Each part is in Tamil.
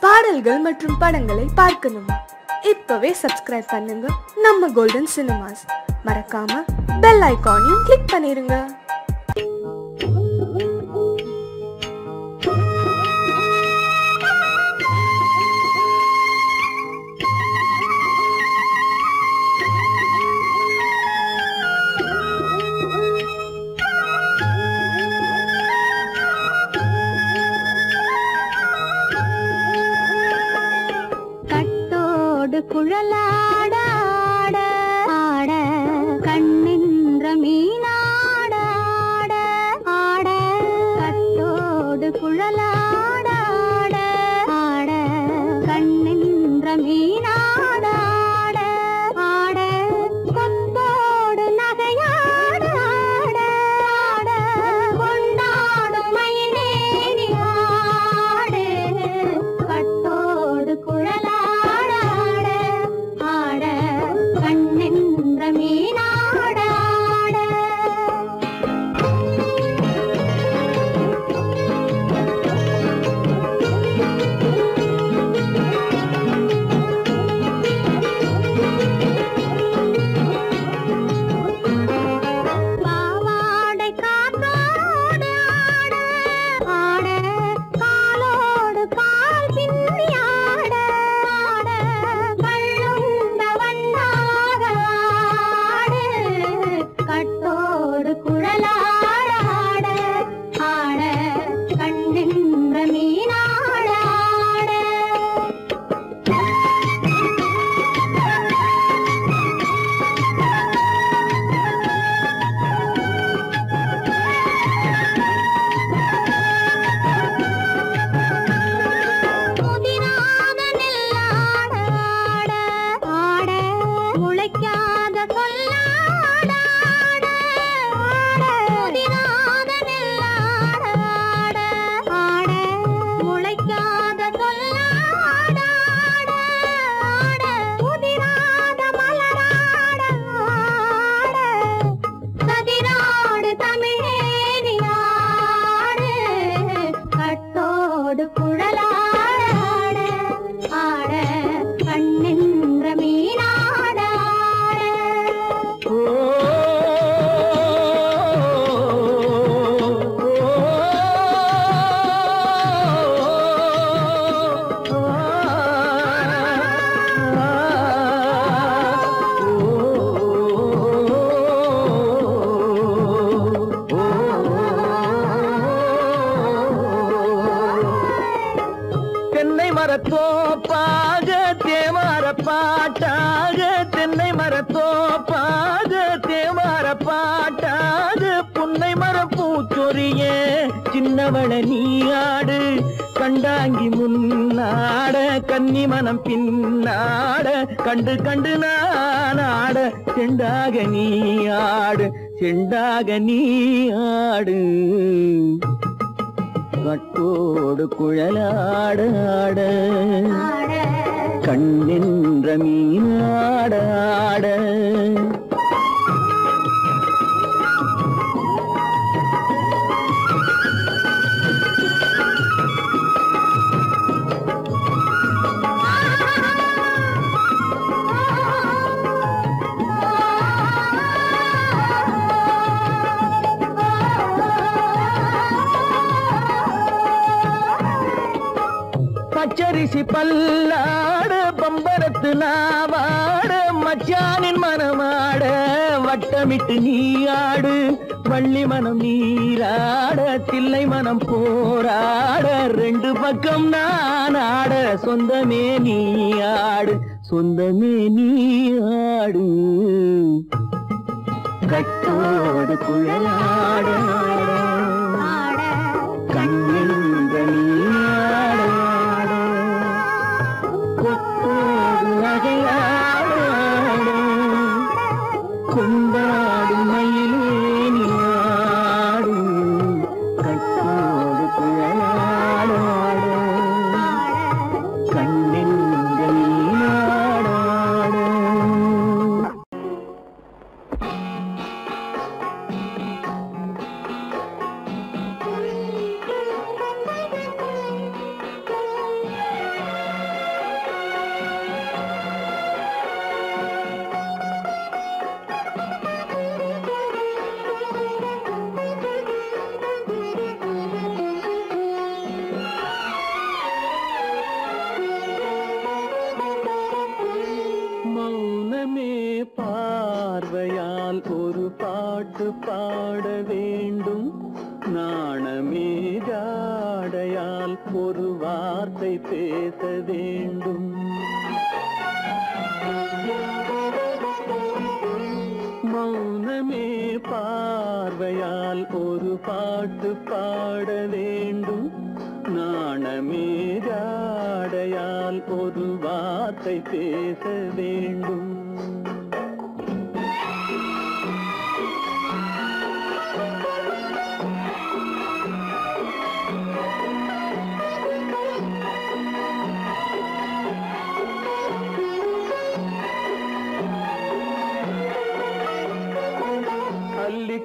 பாடல்கள் மற்றும் படங்களை பார்க்கணுமா? இப்பவே சப்ஸ்கிரைப் பண்ணுங்க நம்ம கோல்டன் சினிமாஸ். மறக்காம பெல் ஐகானையும் கிளிக் பண்ணிருங்க. குழலாட ஆட ஆட கண்ணின்ற மீனாட ஆட ஆட கட்டோடு குழலாட ஆட ஆட கண்ணின்ற மீனாட ஆட ஆட கொம்போடு நகையாட ஆட ஆட கொண்டாடும் மயிலேறி ஆடு கட்டோடு குழலாட சின்னவள நீயாடு கண்டாங்கி முன்னாட கன்னி மனம் பின்னாட கண்டு கண்டு நானாட செண்டாக நீயாடு செண்டாக நீயாடு கட்டோடு குழலாட ஆட கண்ணின்ற மீனாட ஆட பச்சரிசி பல்லாடு பம்பரத்து நாவாட மச்சானின் மனமாட வட்டமிட்டு நீயாடு வள்ளி மனம் நீராட தில்லை மனம் போராட ரெண்டு பக்கம் நான் ஆட சொந்தமே நீயாடு சொந்தமே நீயாடு கட்டோடு குழலாட கண்ணின்ற நீயாட கொண்டாடு மயிலே நீயாடு கட்டோடு குழலாட கண்ணின்ற நீயாட பாட்டு பாட வேண்டும். நாணமே ஜாடையால் ஒரு வார்த்தை பேச வேண்டும். மௌனமே பார்வையால் ஒரு பாட்டு பாட வேண்டும். நாணமே ஜாடையால் ஒரு வார்த்தை பேச வேண்டும்.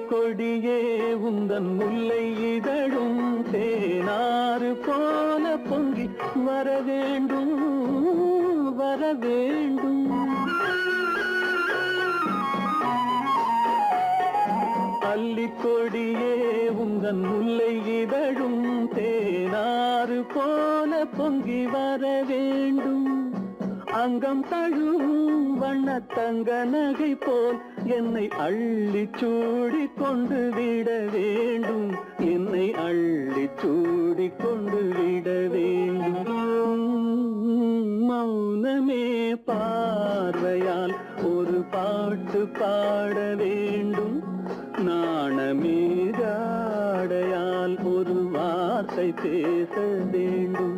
கொடியே உந்தன் முல்லை இதழும் தேனாறு போல பொங்கி வர வேண்டும் வர வேண்டும். அல்லிக்கொடியே உந்தன் முல்லை இதழும் தேனாறு போல பொங்கி வர வேண்டும். அங்கம் தழுவும் வண்ணத்தங்க நகை போல் என்னை அள்ளி சூடி கொண்டு விட வேண்டும். என்னை அள்ளி சூடி கொண்டு விட வேண்டும். மௌனமே பார்வையால் ஒரு பாட்டு பாட வேண்டும். நாணமே ஜாடையால் ஒரு வார்த்தை பேச வேண்டும்.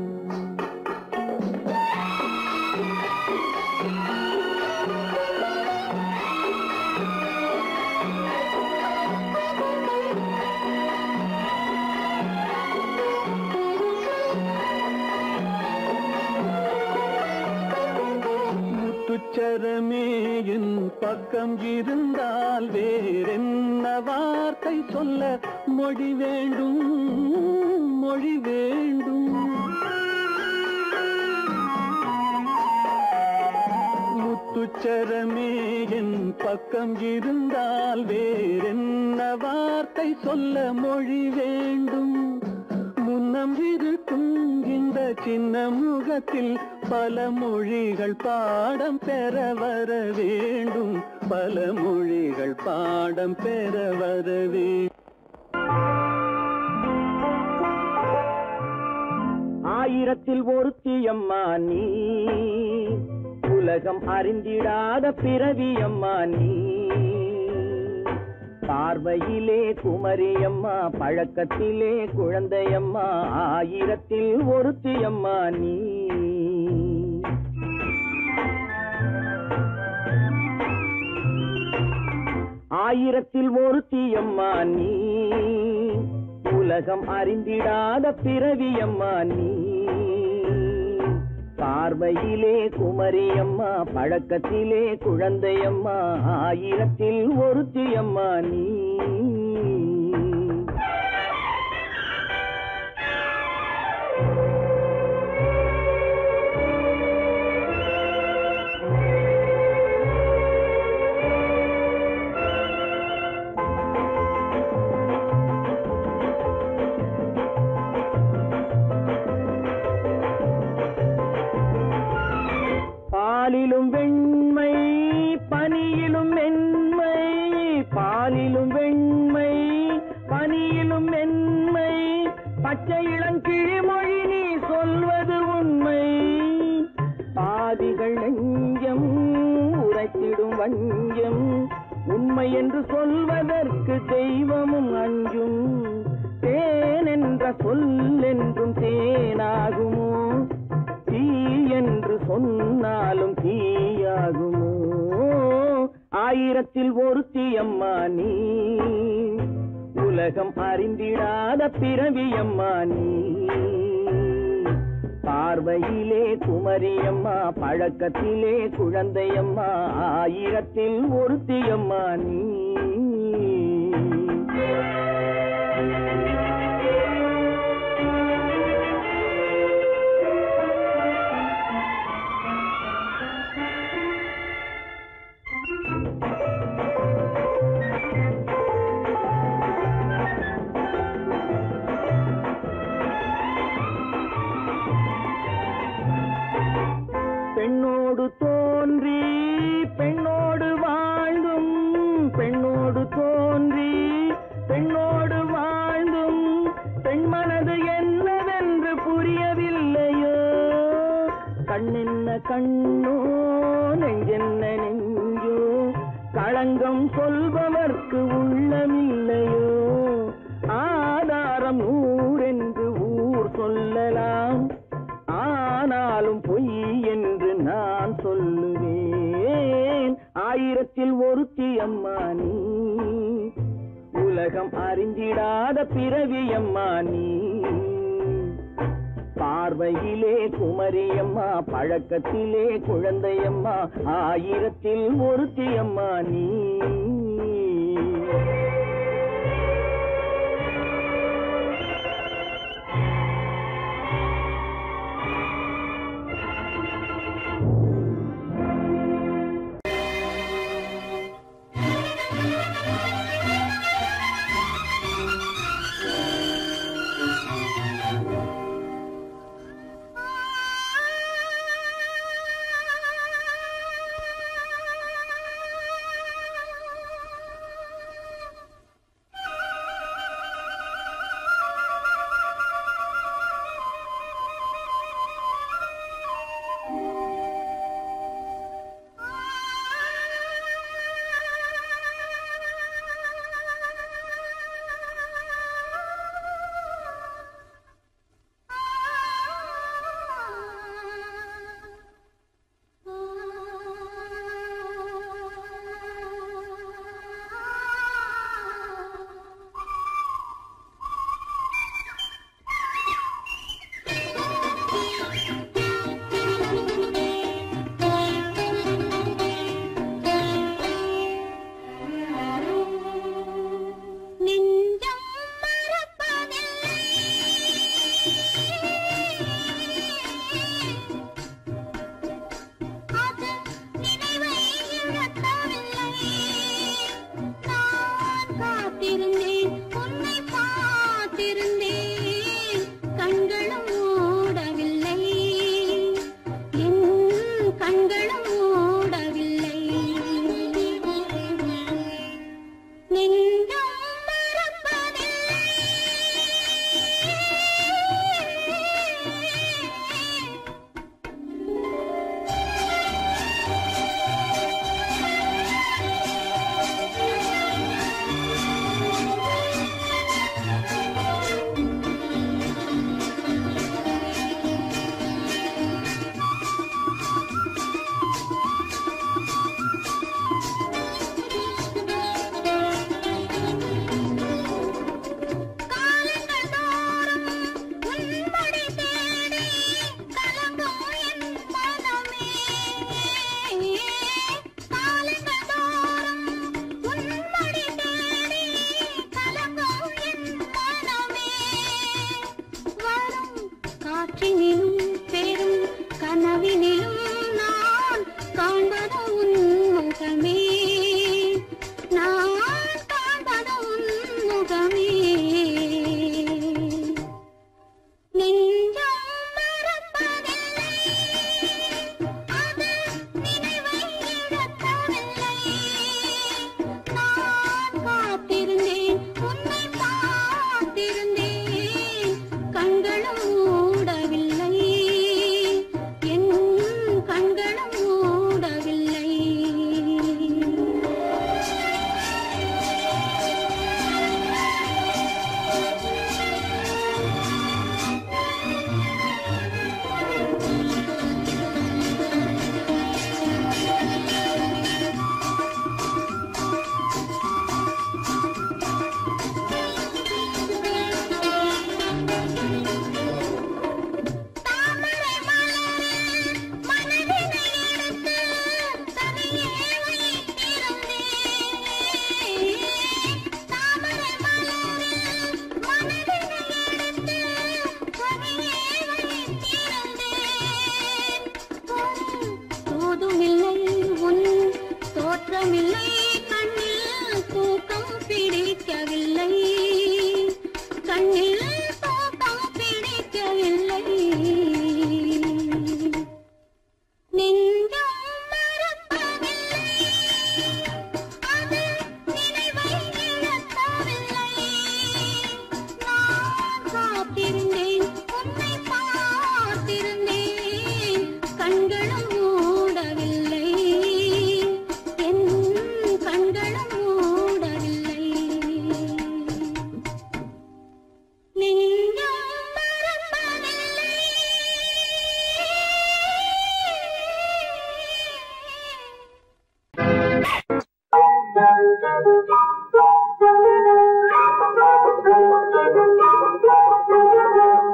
முத்துச்சரமே என் பக்கம் இருந்தால் வேறென்ன வார்த்தை சொல்ல மொழி வேண்டும் மொழி வேண்டும். முத்துச்சரமே என் பக்கம் இருந்தால் வேறென்ன வார்த்தை சொல்ல மொழி வேண்டும். முன்னம் இருக்கும் இந்த சின்ன முகத்தில் பல மொழிகள் பாடம் பெற வர வேண்டும். பல மொழிகள் பாடம் பெற வர வேண்டும். ஆயிரத்தில் ஒருத்தியம்மா நீ, உலகம் அறிந்திடாத பிறவியம்மா நீ. பார்வையிலே குமரியம்மா, பழக்கத்திலே குழந்தையம்மா. ஆயிரத்தில் ஒருத்தியம்மா நீ. ஆயிரத்தில் ஒருத்தியம்மா நீ, உலகம் அறிந்திடாத பிறவியம்மா நீ. பார்வையிலே குமரியம்மா, பழக்கத்திலே குழந்தையம்மா. ஆயிரத்தில் ஒருத்தியம்மா நீ. பாலிலும் வெண்மை பனியிலும் மென்மை, பாலிலும் வெண்மை பனியிலும் மென்மை. பச்சை இளங்கிழிமொழி நீ சொல்வது உண்மை. பாதிகள் நெஞ்சம் உரைத்திடும் வஞ்சம், உண்மை என்று சொல்வதற்கு தெய்வமும் அஞ்சும். தேன் என்ற சொல் என்றும் தேனாகுமோ, தீ என்று சொன்னாலும் தீயாகுமோ. ஆயிரத்தில் ஒருத்தியம்மா நீ, உலகம் அறிந்திடாத பிறவியம்மா நீ. பார்வையிலே குமரியம்மா, பழக்கத்திலே குழந்தையம்மா. ஆயிரத்தில் ஒருத்தியம்மா நீ. பெண்ணோடு தோன்றி பெண்ணோடு வாழ்ந்தும், பெண்ணோடு தோன்றி கண்ணென்ன கண்ணோ நெஞ்சென்ன நெஞ்சோ களங்கம் சொல்பவர்க்கு உள்ளமில்லையோ ஆதாரம் ஊரென்று ஊர் சொல்லலாம் ஆனாலும் பொய் என்று நான் சொல்லுவேன் ஆயிரத்தில் ஒருத்தி அம்மா நீ உலகம் அறிந்திடாத பிறவி அம்மா நீ பார்வையிலே குமரியம்மா பழக்கத்திலே குழந்தையம்மா ஆயிரத்தில் ஒருத்தி அம்மா நீ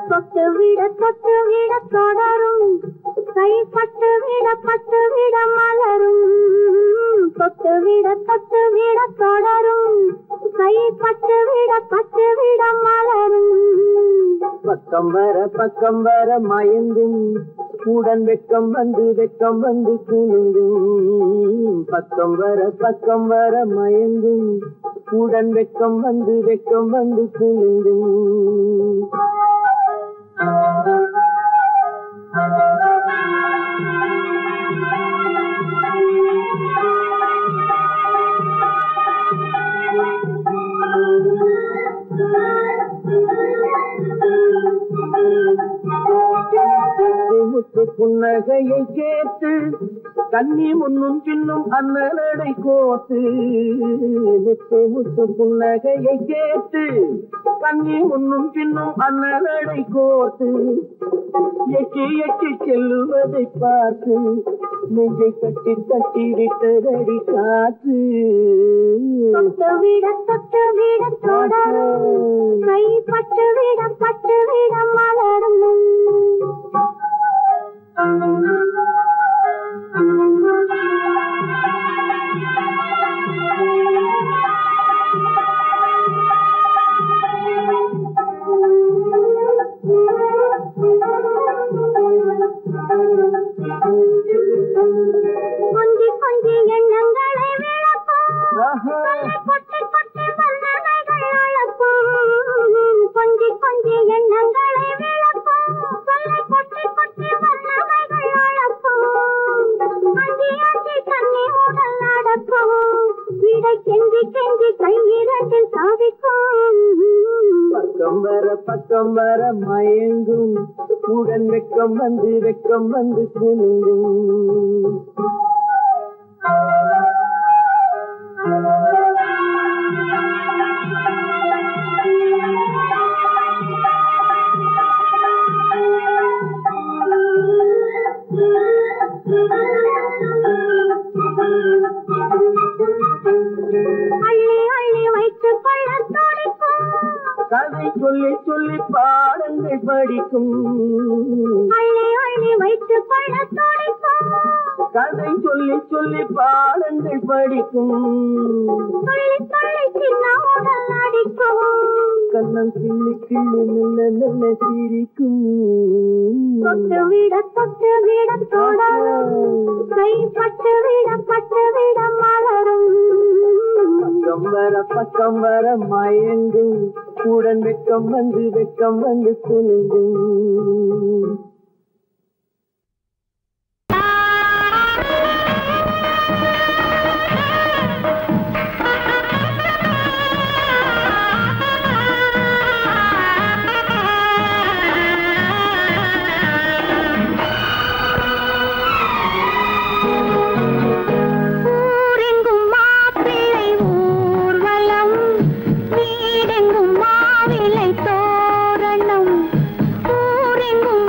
தொட்டு விட தொடரும் கைப்பட்டு விட மலரும் தொட்டு விட தொடரும் கைப்பட்டு விட மலரும் பக்கம் வர மயங்கும் உடன் வெக்கம் வந்து குலுங்கும் பக்கம் வர மயங்கும் உடன் வெக்கம் வந்து குலுங்கும் புன்னகையை கேட்டு கண்ணி முன்னும் பின்னும் அண்ணலடை கோத்து முத்து புன்னகையை கேட்டு கண்ணி முன்னும் பின்னும் அண்ணலடை கோத்து எட்டி செல்லுவதை பார்த்து நெஞ்சை கட்டி விட்டதடி காத்து தொட்டு விட தொடரும் கைப்பட்டு விட மலரும் கொஞ்சி எண்ணங்களை விளக்கும் கொட்டி வண்ணனைகள் அழப்பும் கொஞ்சி எண்ணங்களை விளக்கும் கொட்டி வண்ணனைகள் அழப்பும் அஞ்சி தண்ணி உடல் நடக்கும் விடை கெஞ்சி கையிரண்டில் சாதிக்கும் பக்கம் வர மயங்கும் உடன் வெக்கம் வந்து குலுங்கும் அள்ளி வைத்துக் கொள்ள துடிக்கும் கதை சொல்லி பாடங்கள் படிக்கும் அள்ளி வைத்துக் கொள்ள துடிக்கும் கதை சொல்லி பாடங்கள் படிக்கும் சொல்லி சின்ன உடல் அடிக்கும் கண்ணம் கிள்ளி நல்ல சிரிக்கும் தொட்டு விட தொடரும் கைப்பட்டு விட மலரும் பக்கம் வர மயங்கும் உடன் வெக்கம் வந்து குலுங்கும் வீடெங்கும் மாவிலை தோரணம் ஊரெங்கும்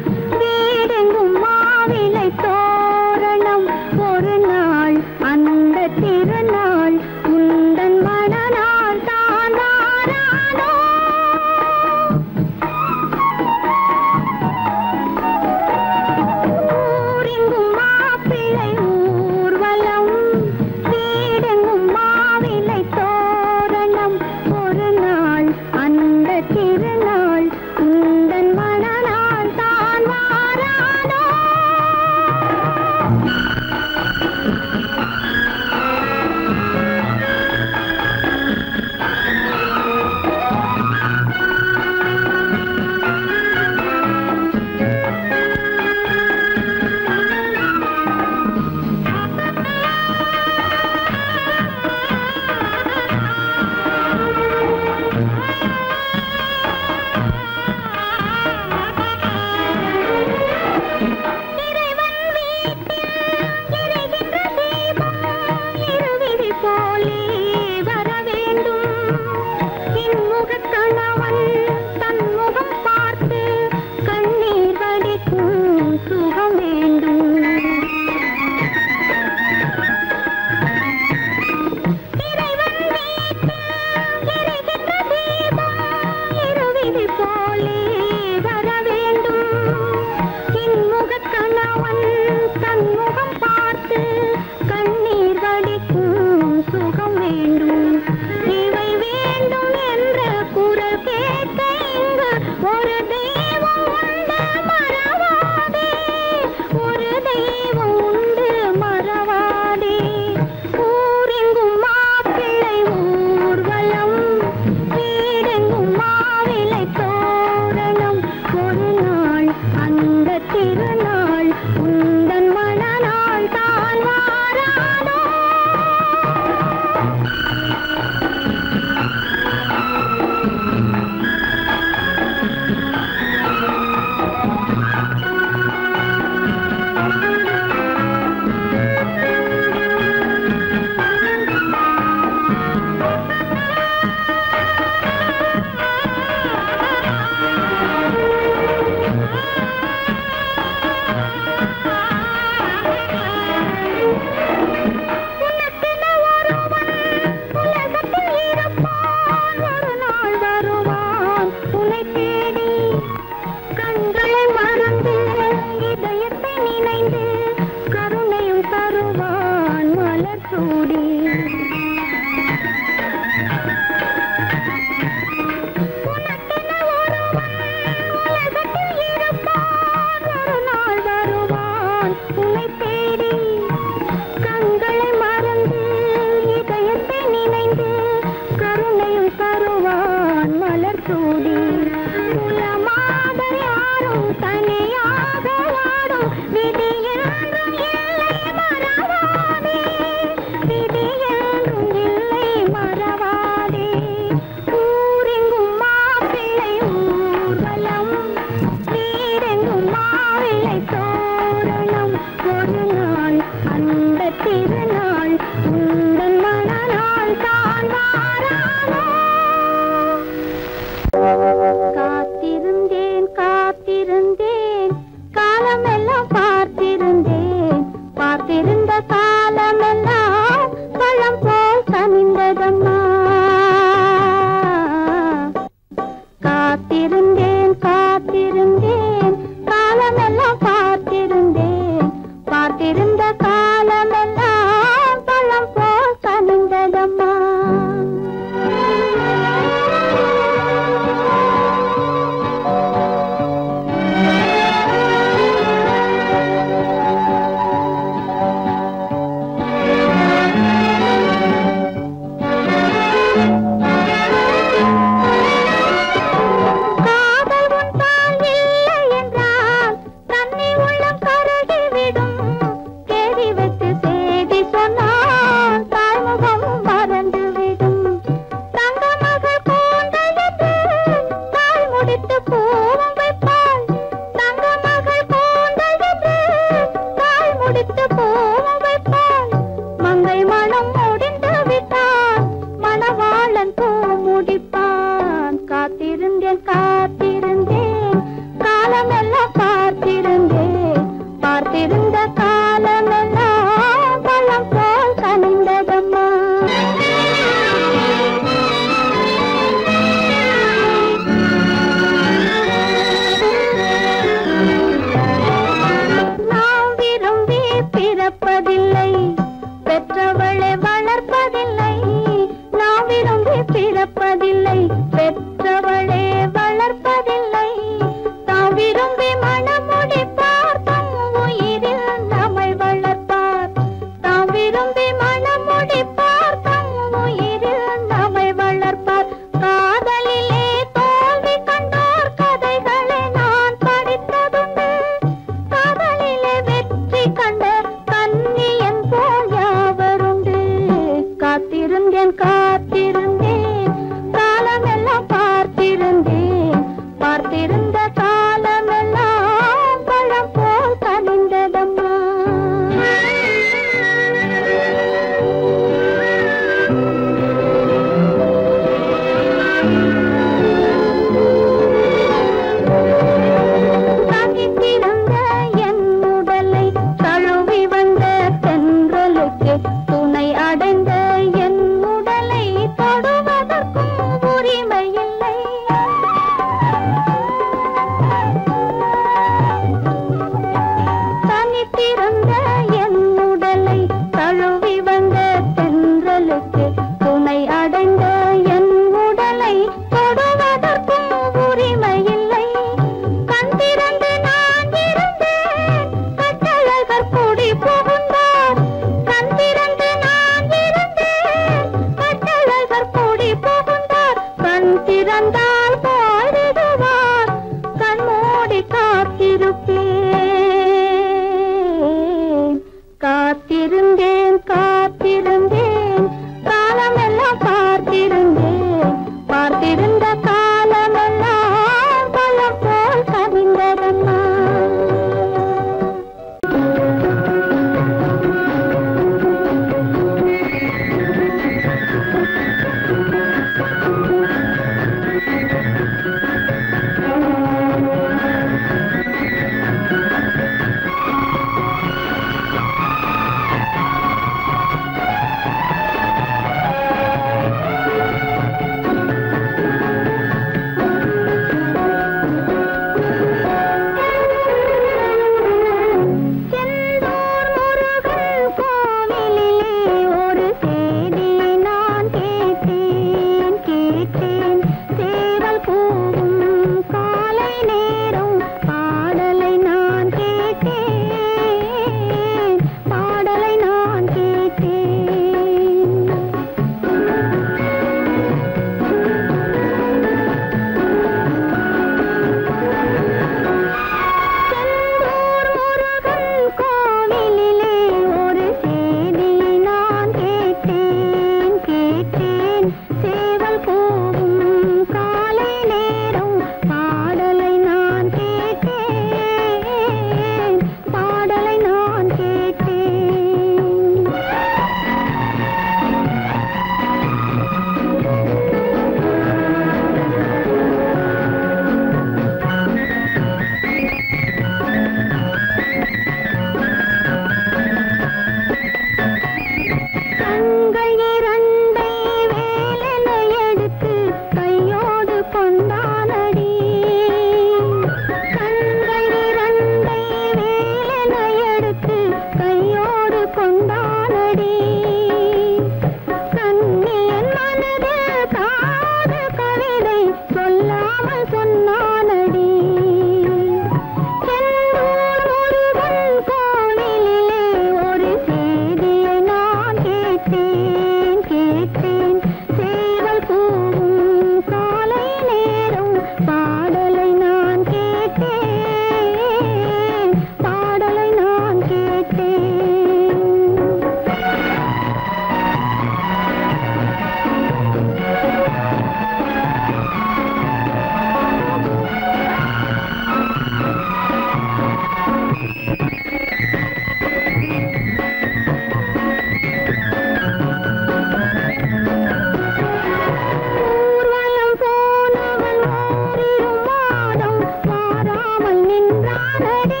சென்றானடி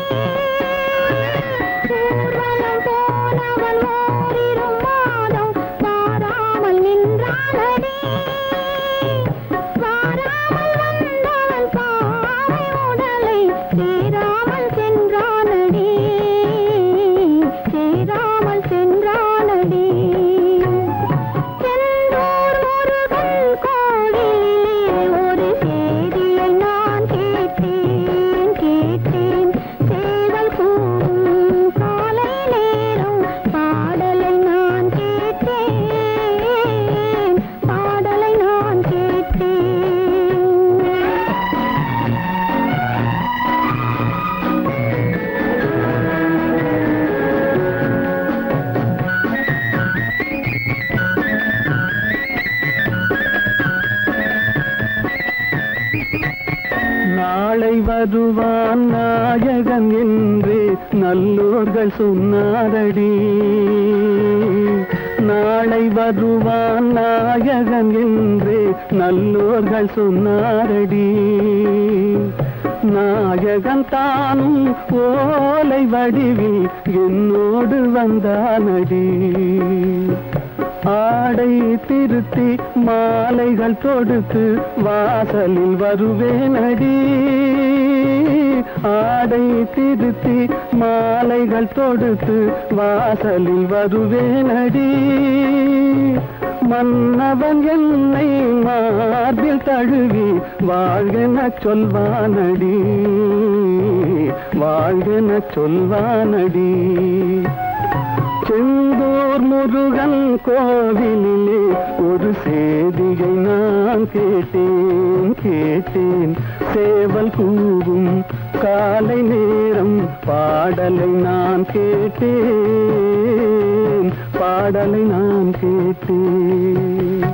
ஊர்வலம் போனவன் ஓரிரு மாதம் வாராமல் நின்றானடி வாராமல் வந்தவன் பாவை உடலை சேராமல் சென்றானடி சேராமல் சென்றானடி செந்தூர் முருகன் கோவிலில் ஒரு செய்தியை நான் கேட்டேன் கேட்டேன் சேவல் கூவும் காலை நேரம் பாடலை நான் கேட்டேன் பாடலை நான் கேட்டேன் நாளை வருவான் நாயகன் என்று நல்லோர்கள் சொன்னாரடி நாளை வருவான் நாயகன் என்று நல்லோர்கள் சொன்னாரடி நாயகன் தானும் ஓலை வடிவில் என்னோடு வந்தானடி ஆடை திருத்தி மாலைகள் தொடுத்து வாசலில் வருவேனடி ஆடை திருத்தி மாலைகள் தொடுத்து வாசலில் வருவேனடி மன்னவன் என்னை மார்பில் தழுவி வாழ்கென சொல்வானடி வாழ்கென சொல்வானடி செந்தூர் முருகன் கோவிலிலே ஒரு செய்தியை நான் கேட்டேன் கேட்டேன் சேவல் கூவும் காலை நேரம் பாடலை நான் கேட்டேன் பாடலை நான் கேட்டேன்